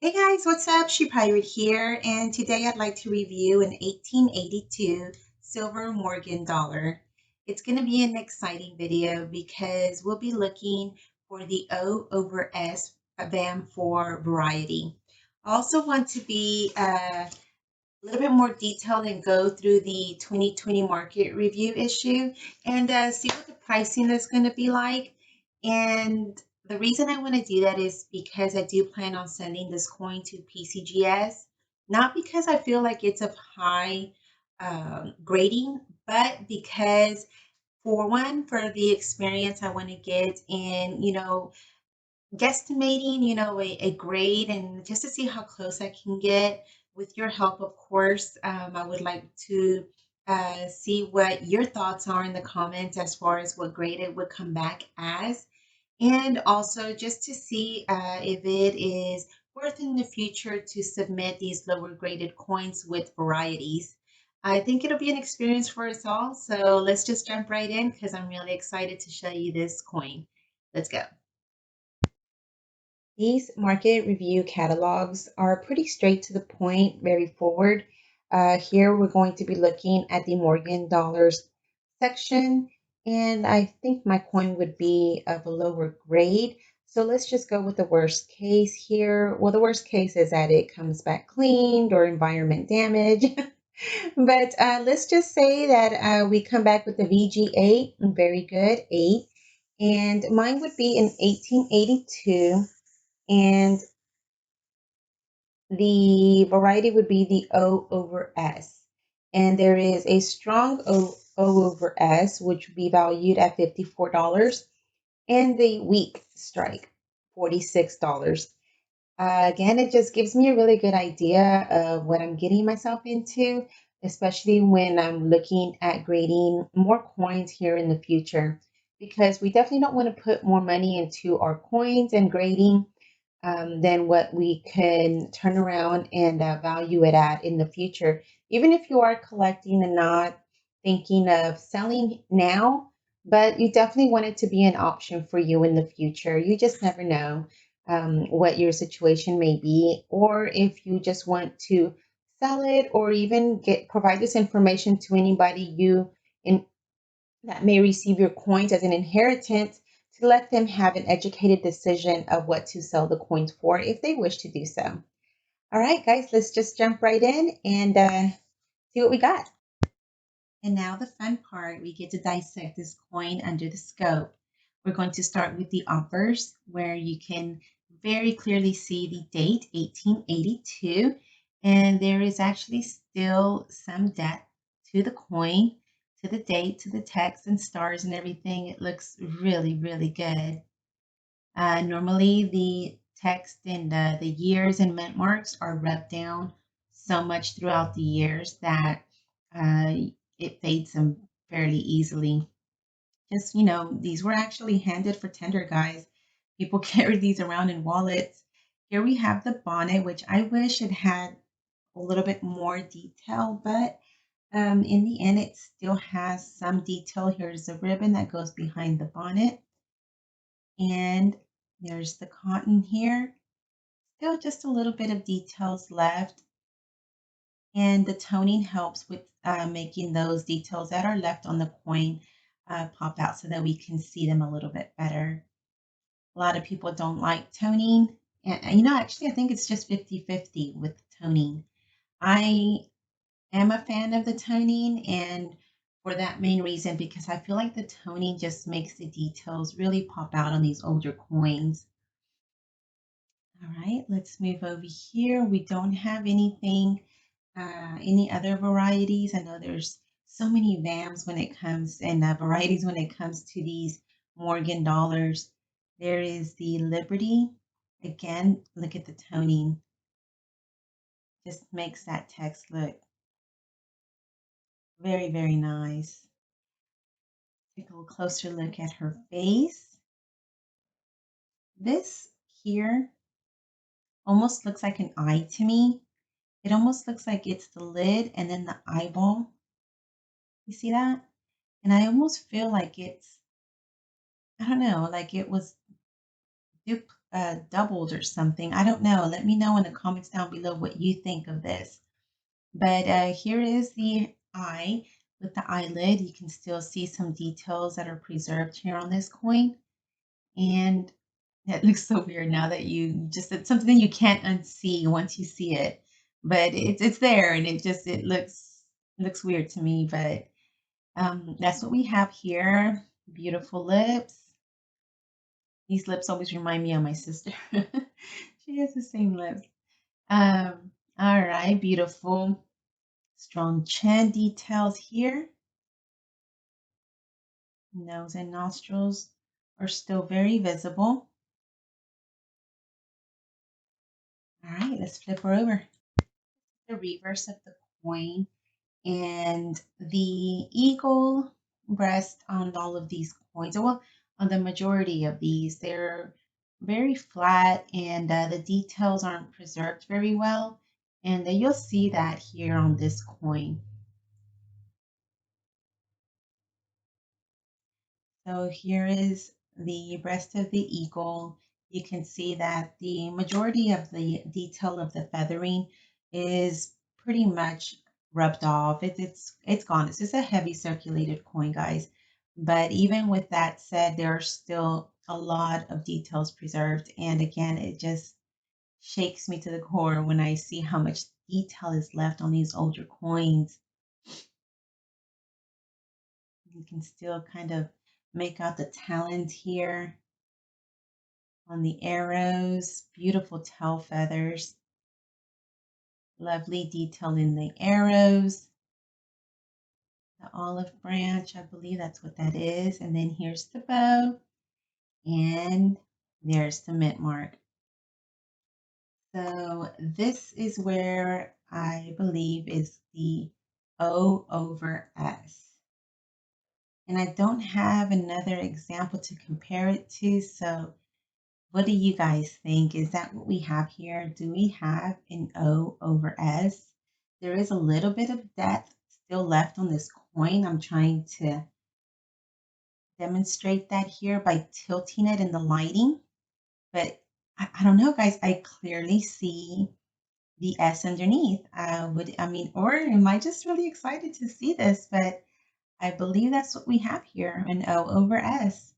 Hey guys, what's up? She Pirate here, and today I'd like to review an 1882 silver Morgan dollar. It's going to be an exciting video because we'll be looking for the O over S VAM for variety. I also want to be a little bit more detailed and go through the 2020 market review issue and see what the pricing is going to be like. And the reason I want to do that is because I do plan on sending this coin to PCGS, not because I feel like it's of high grading, but because for one, for the experience I want to get in, guesstimating, a grade and just to see how close I can get. With your help, of course, I would like to see what your thoughts are in the comments as far as what grade it would come back as. And also just to see if it is worth in the future to submit these lower graded coins with varieties. I think it'll be an experience for us all. So let's just jump right in because I'm really excited to show you this coin. Let's go. These market review catalogs are pretty straight to the point, very forward. Here we're going to be looking at the Morgan dollars section, and I think my coin would be of a lower grade. So let's just go with the worst case here. Well, the worst case is that it comes back cleaned or environment damage. But let's just say that we come back with the VG8, very good, 8. And mine would be in 1882. And the variety would be the O over S. And there is a strong O over S, which would be valued at $54, and the weak strike, $46. Again, it just gives me a really good idea of what I'm getting myself into, especially when I'm looking at grading more coins here in the future, because we definitely don't want to put more money into our coins and grading than what we can turn around and value it at in the future. Even if you are collecting and not thinking of selling now, but you definitely want it to be an option for you in the future. You just never know what your situation may be, or if you just want to sell it or even provide this information to anybody in, that may receive your coins as an inheritance to let them have an educated decision of what to sell the coins for if they wish to do so. All right, guys, let's just jump right in and see what we got. And now the fun part, we get to dissect this coin under the scope. We're going to start with the Obverse, where you can very clearly see the date, 1882, and there is actually still some depth to the coin, to the date, to the text and stars and everything. It looks really, really good. Normally, the text and the years and mint marks are rubbed down so much throughout the years that uh, it fades them fairly easily. Just, these were actually handed for tender, guys. People carry these around in wallets. Here we have the bonnet, which I wish it had a little bit more detail, but in the end, it still has some detail. Here's the ribbon that goes behind the bonnet. And there's the cotton here. Still just a little bit of details left. And the toning helps with making those details that are left on the coin pop out so that we can see them a little bit better. A lot of people don't like toning. And actually, I think it's just 50-50 with toning. I am a fan of the toning, and for that main reason, because I feel like the toning just makes the details really pop out on these older coins. All right, let's move over here. We don't have anything, any other varieties. I know there's so many VAMs when it comes and varieties when it comes to these Morgan dollars. There is the Liberty. Again, look at the toning. Just makes that text look very, very nice. Take a little closer look at her face. This here almost looks like an eye to me. It almost looks like it's the lid and then the eyeball. You see that? And I almost feel like it's, I don't know, like it was doubled or something. I don't know. Let me know in the comments down below what you think of this. But here is the eye with the eyelid. You can still see some details that are preserved here on this coin. And it looks so weird now that it's something that you can't unsee once you see it. But it's there, and it looks weird to me. But that's what we have here. Beautiful lips. These lips always remind me of my sister. She has the same lips. All right, beautiful. Strong chin details here. Nose and nostrils are still very visible. All right, let's flip her over. The reverse of the coin, and the eagle breast on all of these coins, well, on the majority of these, they're very flat, and the details aren't preserved very well. And you'll see that here on this coin. So here is the breast of the eagle. You can see that the majority of the detail of the feathering is pretty much rubbed off. It's gone. It's just a heavy circulated coin, guys. But even with that said, there are still a lot of details preserved. And again, it just shakes me to the core when I see how much detail is left on these older coins. You can still kind of make out the talons here on the arrows. Beautiful tail feathers. Lovely detail in the arrows. The olive branch, I believe that's what that is. And then here's the bow. And there's the mint mark. So this is where I believe is the O over S. And I don't have another example to compare it to, so what do you guys think? Is that what we have here? Do we have an O over S? There is a little bit of depth still left on this coin. I'm trying to demonstrate that here by tilting it in the lighting. But I don't know, guys. I clearly see the S underneath. Or am I just really excited to see this? But I believe that's what we have here, an O over S.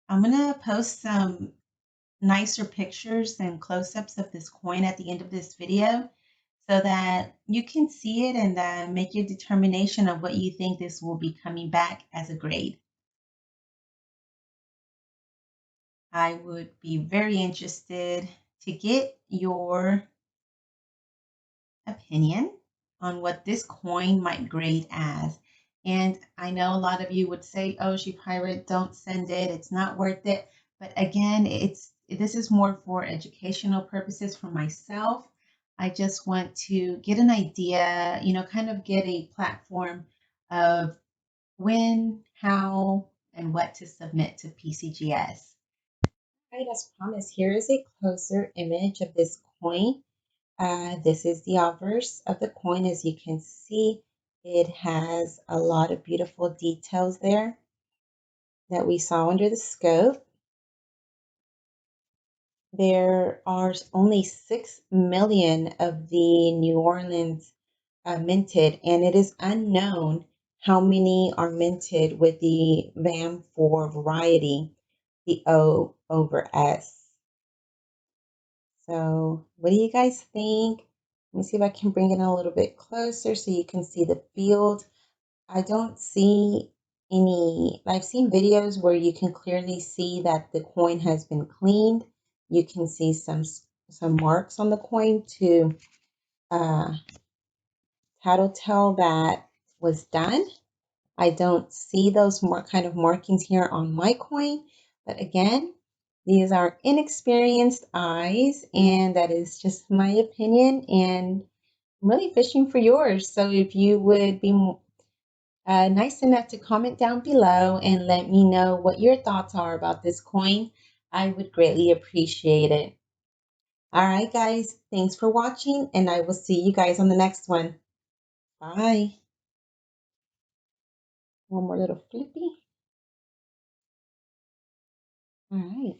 I'm going to post some nicer pictures and close-ups of this coin at the end of this video so that you can see it and make your determination of what you think this will be coming back as a grade. I would be very interested to get your opinion on what this coin might grade as. And I know a lot of you would say, oh, she pirate, don't send it. It's not worth it. But again, this is more for educational purposes for myself. I just want to get an idea, kind of get a platform of when, how, and what to submit to PCGS. Right, as promised, here is a closer image of this coin. This is the obverse of the coin. As you can see, it has a lot of beautiful details there that we saw under the scope. There are only 6 million of the New Orleans minted, and it is unknown how many are minted with the VAM 4 variety, the O over S. So what do you guys think? Let me see if I can bring it a little bit closer so you can see the field. I don't see I've seen videos where you can clearly see that the coin has been cleaned. You can see some marks on the coin to tell that was done. I don't see those kind of markings here on my coin, but again, these are inexperienced eyes, and that is just my opinion, and I'm really fishing for yours. So if you would be nice enough to comment down below and let me know what your thoughts are about this coin, I would greatly appreciate it. All right, guys, thanks for watching, and I will see you guys on the next one. Bye. One more little flippy. All right.